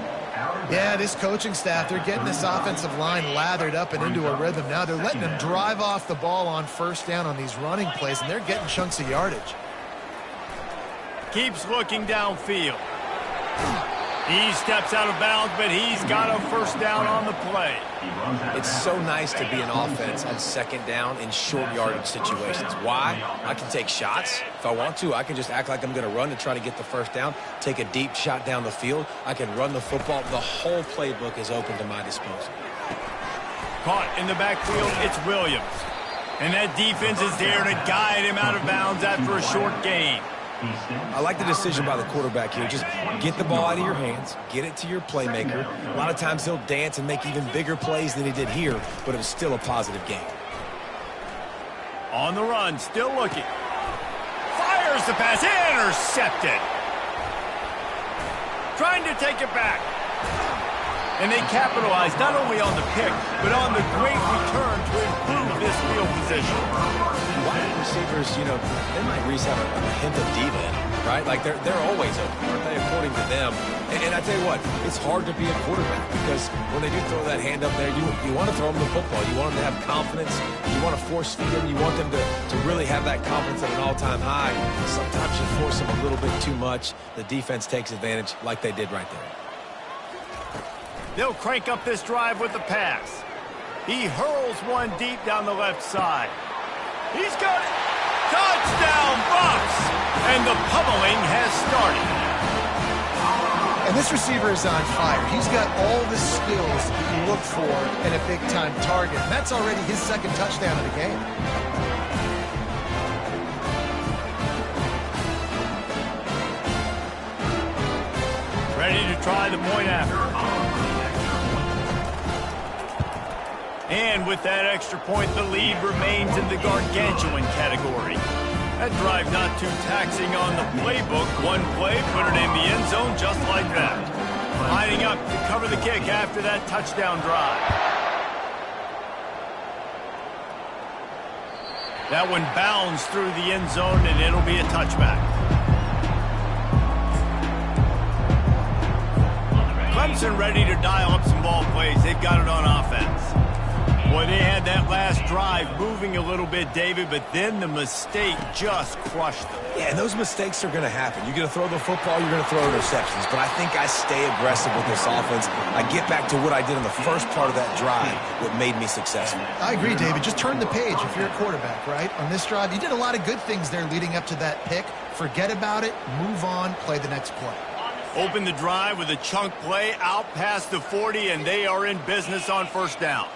Yeah, this coaching staff, they're getting this offensive line lathered up and into a rhythm now. They're letting them drive off the ball on 1st down on these running plays, and they're getting chunks of yardage. Keeps looking downfield. He steps out of bounds, but he's got a 1st down on the play. It's so nice to be an offense on 2nd down in short yardage situations. Why? I can take shots. If I want to, I can just act like I'm going to run to try to get the 1st down, take a deep shot down the field. I can run the football. The whole playbook is open to my disposal. Caught in the backfield, it's Williams. And that defense is there to guide him out of bounds after a short gain. I like the decision by the quarterback here. Just get the ball out of your hands, get it to your playmaker. A lot of times he'll dance and make even bigger plays than he did here, but it was still a positive game. On the run, still looking. Fires the pass, intercepted. Trying to take it back. And they capitalized not only on the pick, but on the great return to improve this field position. Wide receivers, you know, they might at least have a hint of diva in them, right? Like they're always open, aren't they, according to them? And I tell you what, it's hard to be a quarterback because when they do throw that hand up there, you want to throw them the football. You want them to have confidence. You want to force feed them. You want them to really have that confidence at an all-time high. Sometimes you force them a little bit too much. The defense takes advantage like they did right there. They'll crank up this drive with the pass. He hurls one deep down the left side. He's got it. Touchdown, Bucs! And the pummeling has started. And this receiver is on fire. He's got all the skills you look for in a big-time target. And that's already his 2nd touchdown of the game. Ready to try the point after. And with that extra point, the lead remains in the gargantuan category. That drive not too taxing on the playbook. One play, put it in the end zone just like that. Lining up to cover the kick after that touchdown drive. That one bounds through the end zone, and it'll be a touchback. Clemson ready to dial up some ball plays. They've got it on offense. Boy, they had that last drive moving a little bit, David, but then the mistake just crushed them. Yeah, and those mistakes are going to happen. You're going to throw the football, you're going to throw interceptions. But I think I stay aggressive with this offense. I get back to what I did in the first part of that drive, what made me successful. I agree, David. Just turn the page if you're a quarterback, right? On this drive, you did a lot of good things there leading up to that pick. Forget about it, move on, play the next play. Open the drive with a chunk play out past the 40, and they are in business on 1st down.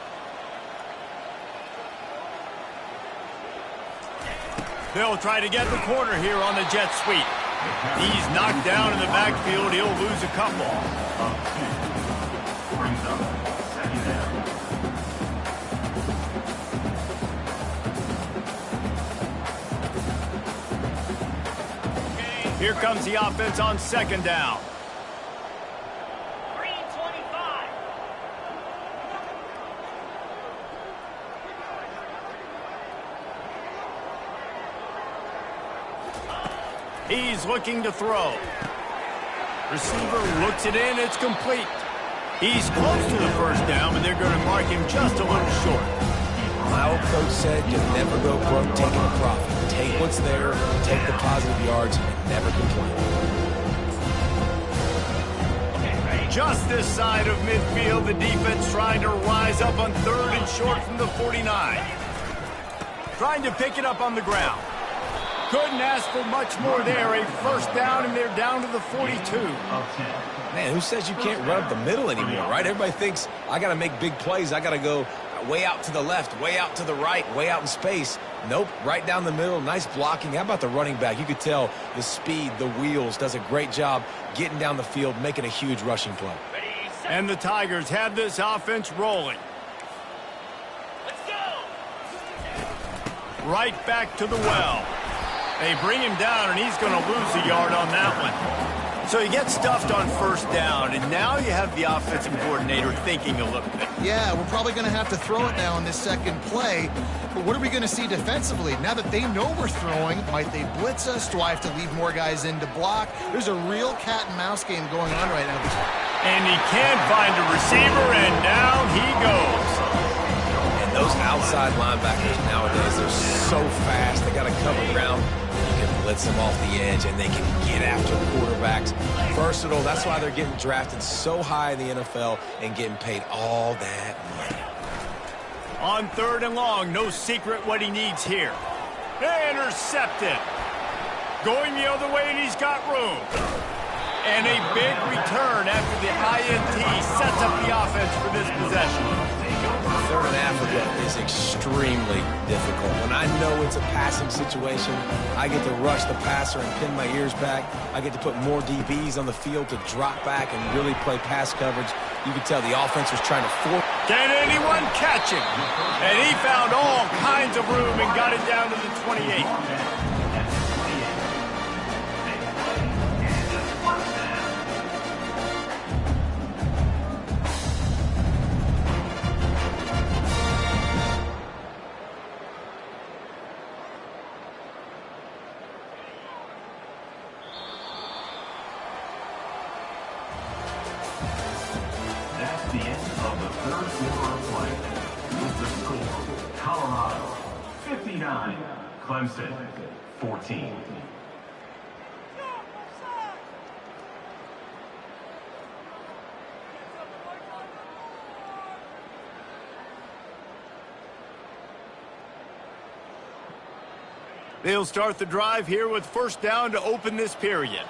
They'll try to get the corner here on the jet sweep. He's knocked down in the backfield. He'll lose a couple. Here comes the offense on 2nd down. He's looking to throw. Receiver looks it in. It's complete. He's close to the 1st down, but they're going to mark him just a little short. My old coach said you never go broke taking a profit. Take what's there, take the positive yards, and never complain. Just this side of midfield, the defense trying to rise up on 3rd and short from the 49. Trying to pick it up on the ground. Couldn't ask for much more there. A 1st down, and they're down to the 42. Man, who says you can't run up the middle anymore, right? Everybody thinks I got to make big plays. I got to go way out to the left, way out to the right, way out in space. Nope, right down the middle, nice blocking. How about the running back? You could tell the speed, the wheels, does a great job getting down the field, making a huge rushing play. And the Tigers have this offense rolling. Let's go. Right back to the well. They bring him down, and he's going to lose a yard on that one. So he gets stuffed on first down, and now you have the offensive coordinator thinking a little bit. Yeah, we're probably going to have to throw it now in this second play. But what are we going to see defensively? Now that they know we're throwing, might they blitz us? Do I have to leave more guys in to block? There's a real cat and mouse game going on right now. And he can't find a receiver, and down he goes. And those outside linebackers nowadays, they're so fast. They got to cover ground. You can blitz them off the edge, and they can get after quarterbacks. Versatile. That's why they're getting drafted so high in the NFL and getting paid all that money. On third and long, no secret what he needs here. Intercepted. Going the other way, and he's got room. And a big return after the INT sets up the offense for this possession. Third and Africa is extremely difficult. When I know it's a passing situation, I get to rush the passer and pin my ears back. I get to put more DBs on the field to drop back and really play pass coverage. You can tell the offense was trying to force. Can anyone catch him? And he found all kinds of room and got it down to the 28. That's the end of the third quarter of play. With the score, Colorado 59, Clemson 14. They'll start the drive here with first down to open this period.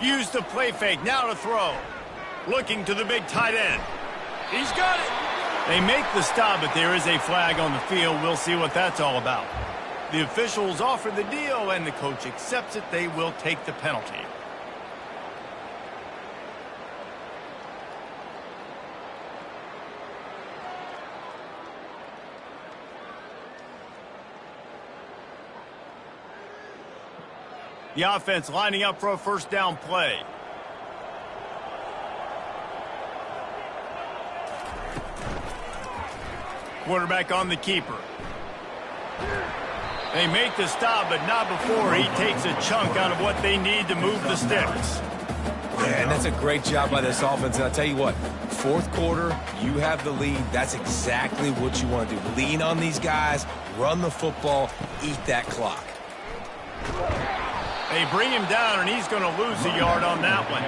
Use the play fake, now to throw. Looking to the big tight end. He's got it. They make the stop, but there is a flag on the field. We'll see what that's all about. The officials offer the deal, and the coach accepts it. They will take the penalty. The offense lining up for a first down play. Quarterback on the keeper. They make the stop, but not before he takes a chunk out of what they need to move the sticks. Yeah, and that's a great job by this offense. And I'll tell you what, fourth quarter, you have the lead. That's exactly what you want to do. Lean on these guys, run the football, eat that clock. They bring him down, and he's going to lose a yard on that one.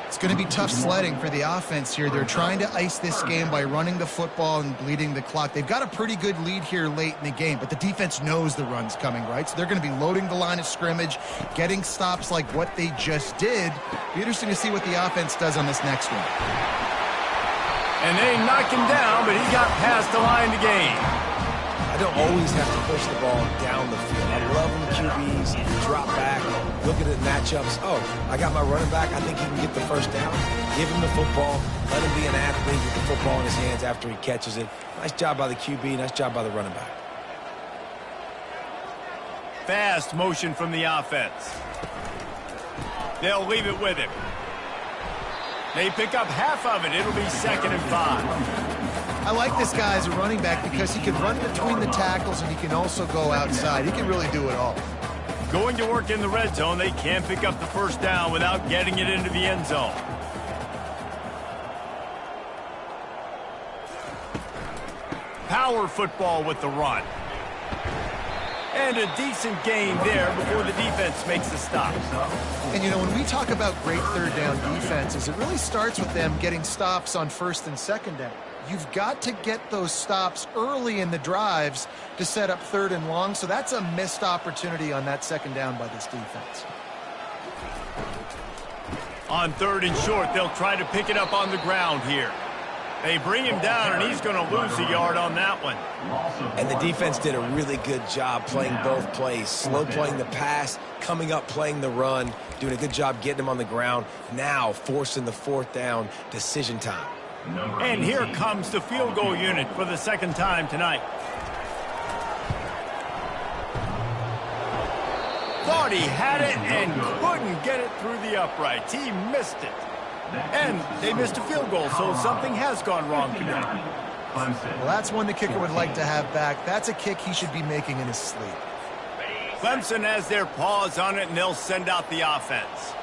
It's going to be tough sledding for the offense here. They're trying to ice this game by running the football and bleeding the clock. They've got a pretty good lead here late in the game, but the defense knows the run's coming, right? So they're going to be loading the line of scrimmage, getting stops like what they just did. Be interesting to see what the offense does on this next one. And they knock him down, but he got past the line to gain. I don't always have to push the ball down the field. I love when QBs drop back, look at the matchups. Oh, I got my running back. I think he can get the first down. Give him the football. Let him be an athlete with the football in his hands after he catches it. Nice job by the QB. Nice job by the running back. Fast motion from the offense. They'll leave it with him. They pick up half of it. It'll be 2nd and 5. I like this guy as a running back because he can run between the tackles and he can also go outside. He can really do it all. Going to work in the red zone, they can't pick up the first down without getting it into the end zone. Power football with the run. And a decent gain there before the defense makes the stop. And, you know, when we talk about great third down defenses, it really starts with them getting stops on first and second down. You've got to get those stops early in the drives to set up third and long, so that's a missed opportunity on that second down by this defense. On third and short, they'll try to pick it up on the ground here. They bring him down, and he's going to lose a yard on that one. And the defense did a really good job playing both plays. Slow playing the pass, coming up playing the run, doing a good job getting him on the ground. Now forcing the fourth down, decision time. And here comes the field goal unit for the second time tonight. Thought he had it and couldn't get it through the uprights. He missed it. And they missed a field goal, so something has gone wrong today. Well, that's one the kicker would like to have back. That's a kick he should be making in his sleep. Clemson has their paws on it, and they'll send out the offense.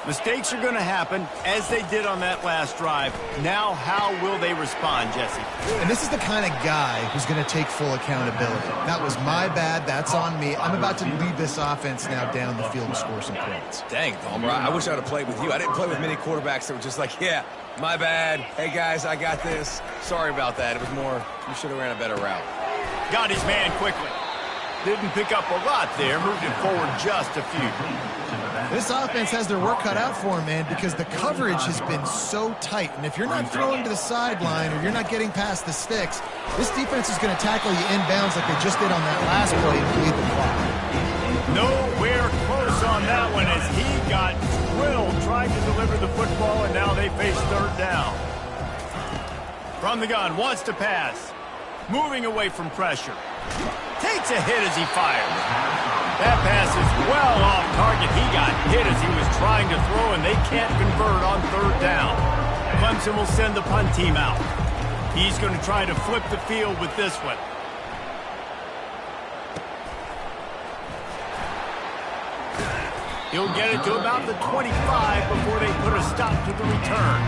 Mistakes are going to happen, as they did on that last drive. Now, how will they respond, Jesse? And this is the kind of guy who's going to take full accountability. That was my bad. That's on me. I'm about to lead this offense now down the field and score some points. Dang, Palmer, I wish I would have played with you. I didn't play with many quarterbacks that were just like, yeah, my bad. Hey, guys, I got this. Sorry about that. It was more, you should have ran a better route. Got his man quickly. Didn't pick up a lot there. Moved it forward just a few. This offense has their work cut out for them, man, because the coverage has been so tight. And if you're not throwing to the sideline or you're not getting past the sticks, this defense is going to tackle you inbounds like they just did on that last play and bleed the clock. Nowhere close on that one as he got drilled trying to deliver the football, and now they face third down. From the gun, wants to pass. Moving away from pressure. Takes a hit as he fires. That pass is well off target. He got hit as he was trying to throw, and they can't convert on third down. Clemson will send the punt team out. He's going to try to flip the field with this one. He'll get it to about the 25 before they put a stop to the return.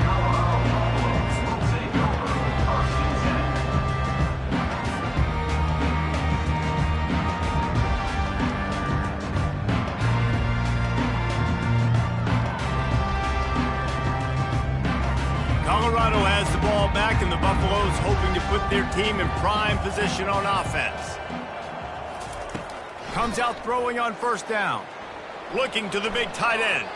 Colorado has the ball back, and the Buffaloes hoping to put their team in prime position on offense. Comes out throwing on first down. Looking to the big tight end.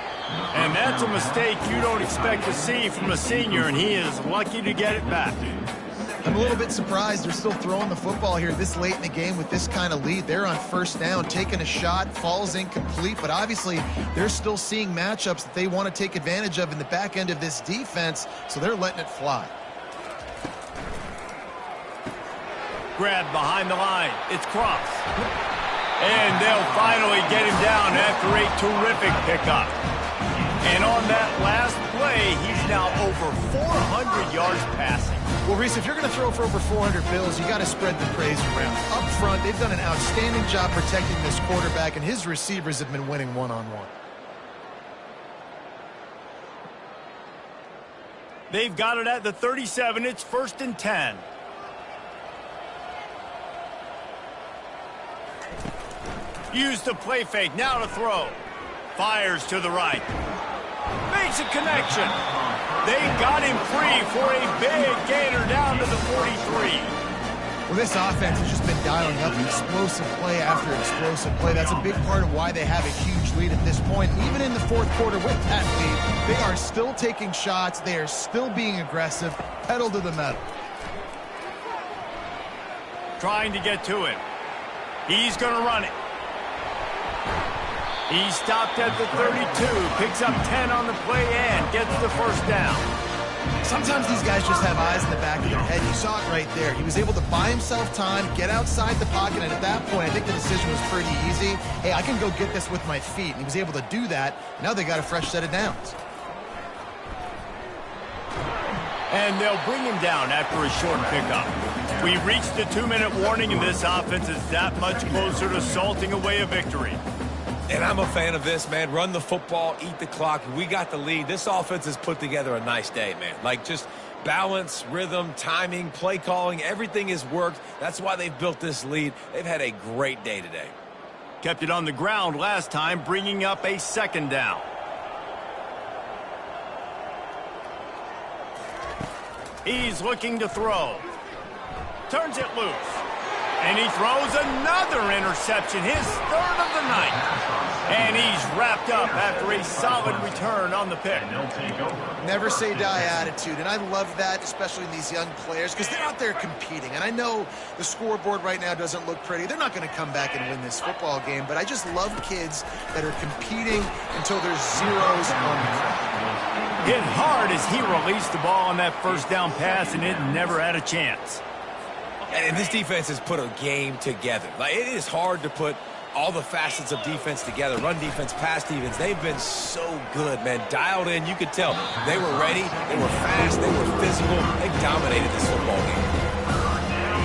And that's a mistake you don't expect to see from a senior, and he is lucky to get it back. I'm a little bit surprised they're still throwing the football here this late in the game with this kind of lead. They're on first down, taking a shot, falls incomplete, but obviously they're still seeing matchups that they want to take advantage of in the back end of this defense, so they're letting it fly. Grab behind the line. It's Cross. And they'll finally get him down after a terrific pickup. And on that last play, he's now over 400 yards passing. Well, Reese, if you're going to throw for over 400 bills, you got to spread the praise around. Up front, they've done an outstanding job protecting this quarterback, and his receivers have been winning one-on-one. They've got it at the 37. It's 1st and 10. Use the play fake. Now to throw. Fires to the right. Makes a connection. They got him free for a big gainer down to the 43. Well, this offense has just been dialing up explosive play after explosive play. That's a big part of why they have a huge lead at this point. Even in the fourth quarter with that lead, they are still taking shots. They are still being aggressive. Pedal to the metal. Trying to get to it. He's going to run it. He stopped at the 32, picks up 10 on the play and gets the first down. Sometimes these guys just have eyes in the back of their head. You saw it right there. He was able to buy himself time, get outside the pocket, and at that point, I think the decision was pretty easy. Hey, I can go get this with my feet. And he was able to do that. Now they got a fresh set of downs. And they'll bring him down after a short pickup. We reached the 2-minute warning, and this offense is that much closer to salting away a victory. And I'm a fan of this, man. Run the football, eat the clock. We got the lead. This offense has put together a nice day, man. Like, just balance, rhythm, timing, play calling, everything has worked. That's why they've built this lead. They've had a great day today. Kept it on the ground last time, bringing up a second down. He's looking to throw. Turns it loose. And he throws another interception, his third of the night. And he's wrapped up after a solid return on the pick. And they'll take over. Never say die attitude, and I love that, especially in these young players, because they're out there competing. And I know the scoreboard right now doesn't look pretty. They're not going to come back and win this football game, but I just love kids that are competing until there's zeros on the clock. Hit hard as he released the ball on that first down pass, and it never had a chance. And this defense has put a game together. Like, it is hard to put all the facets of defense together. Run defense, pass defense. They've been so good, man. Dialed in. You could tell they were ready. They were fast. They were physical. They dominated this football game.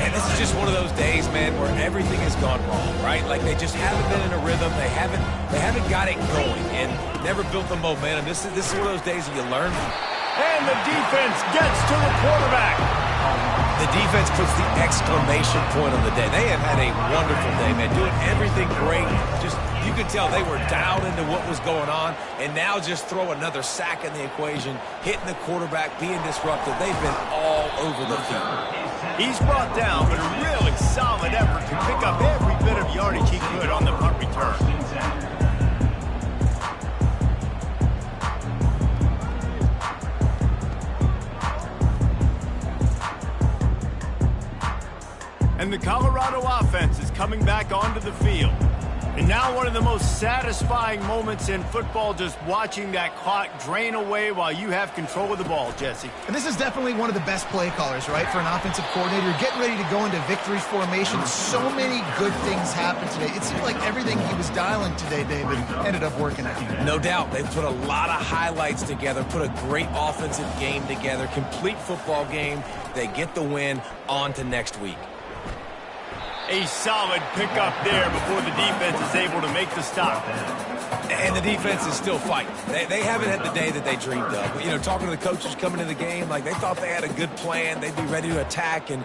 And this is just one of those days, man, where everything has gone wrong, right? Like, they just haven't been in a rhythm. They haven't got it going and never built the momentum. This is one of those days that you learn. And the defense gets to the quarterback. The defense puts the exclamation point on the day. They have had a wonderful day, man, doing everything great. Just, you could tell they were dialed into what was going on, and now just throw another sack in the equation, hitting the quarterback, being disruptive. They've been all over the field. He's brought down, but a really solid effort to pick up every bit of yardage he could on the punt return. And the Colorado offense is coming back onto the field. And now one of the most satisfying moments in football, just watching that clock drain away while you have control of the ball, Jesse. And this is definitely one of the best play callers, right, for an offensive coordinator. You're getting ready to go into victory formation. So many good things happened today. It seemed like everything he was dialing today, David, ended up working out. No doubt. They've put a lot of highlights together, put a great offensive game together, complete football game. They get the win. On to next week. A solid pickup there before the defense is able to make the stop. And the defense is still fighting. They haven't had the day that they dreamed of. You know, talking to the coaches coming into the game, like they thought they had a good plan. They'd be ready to attack and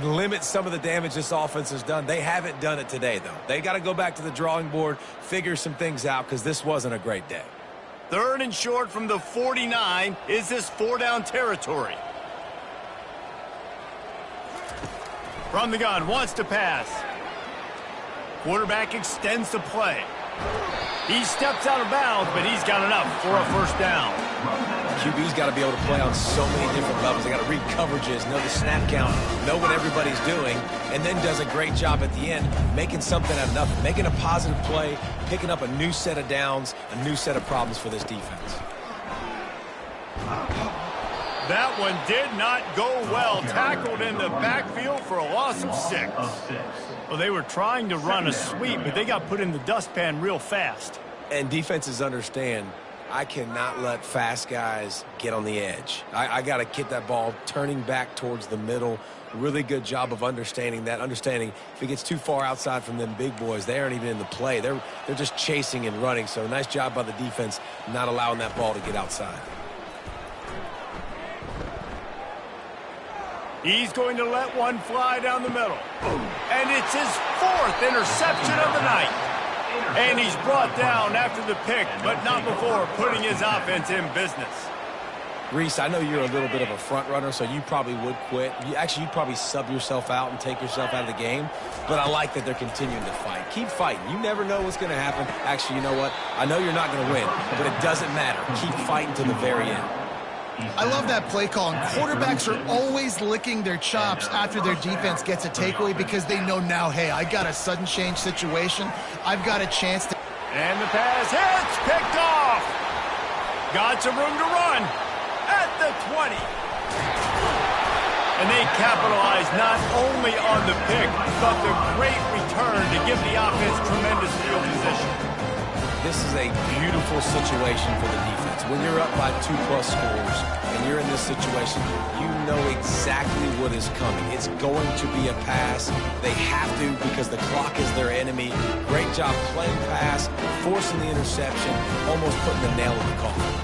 limit some of the damage this offense has done. They haven't done it today, though. They got to go back to the drawing board, figure some things out, because this wasn't a great day. 3rd and short from the 49. Is this 4-down territory? From the gun, wants to pass. Quarterback extends the play. He steps out of bounds, but he's got enough for a first down. QB's got to be able to play on so many different levels. They got to read coverages, know the snap count, know what everybody's doing, and then does a great job at the end making something out of nothing, making a positive play, picking up a new set of downs, a new set of problems for this defense. That one did not go well. Tackled in the backfield for a loss of 6. Well, they were trying to run a sweep, but they got put in the dustpan real fast. And defenses understand, I cannot let fast guys get on the edge. I got to get that ball turning back towards the middle. Really good job of understanding that. Understanding if it gets too far outside from them big boys, they aren't even in the play. They're just chasing and running. So nice job by the defense not allowing that ball to get outside. He's going to let one fly down the middle. And it's his 4th interception of the night. And he's brought down after the pick, but not before putting his offense in business. Reese, I know you're a little bit of a front runner, so you probably would quit. You'd probably sub yourself out and take yourself out of the game. But I like that they're continuing to fight. Keep fighting. You never know what's going to happen. Actually, you know what? I know you're not going to win, but it doesn't matter. Keep fighting to the very end. I love that play call. And quarterbacks are always licking their chops after their defense gets a takeaway because they know now, hey, I got a sudden change situation. I've got a chance to... And the pass hits, picked off. Got some room to run at the 20. And they capitalize not only on the pick, but the great return to give the offense tremendous field position. This is a beautiful situation for the defense. When you're up by 2+ scores and you're in this situation, you know exactly what is coming. It's going to be a pass. They have to because the clock is their enemy. Great job playing pass, forcing the interception, almost putting the nail in the coffin.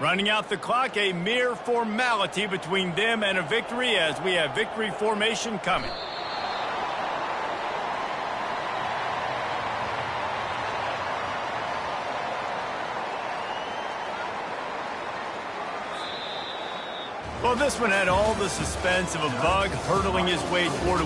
Running out the clock, a mere formality between them and a victory as we have victory formation coming. Well, this one had all the suspense of a bug hurtling his way toward a win.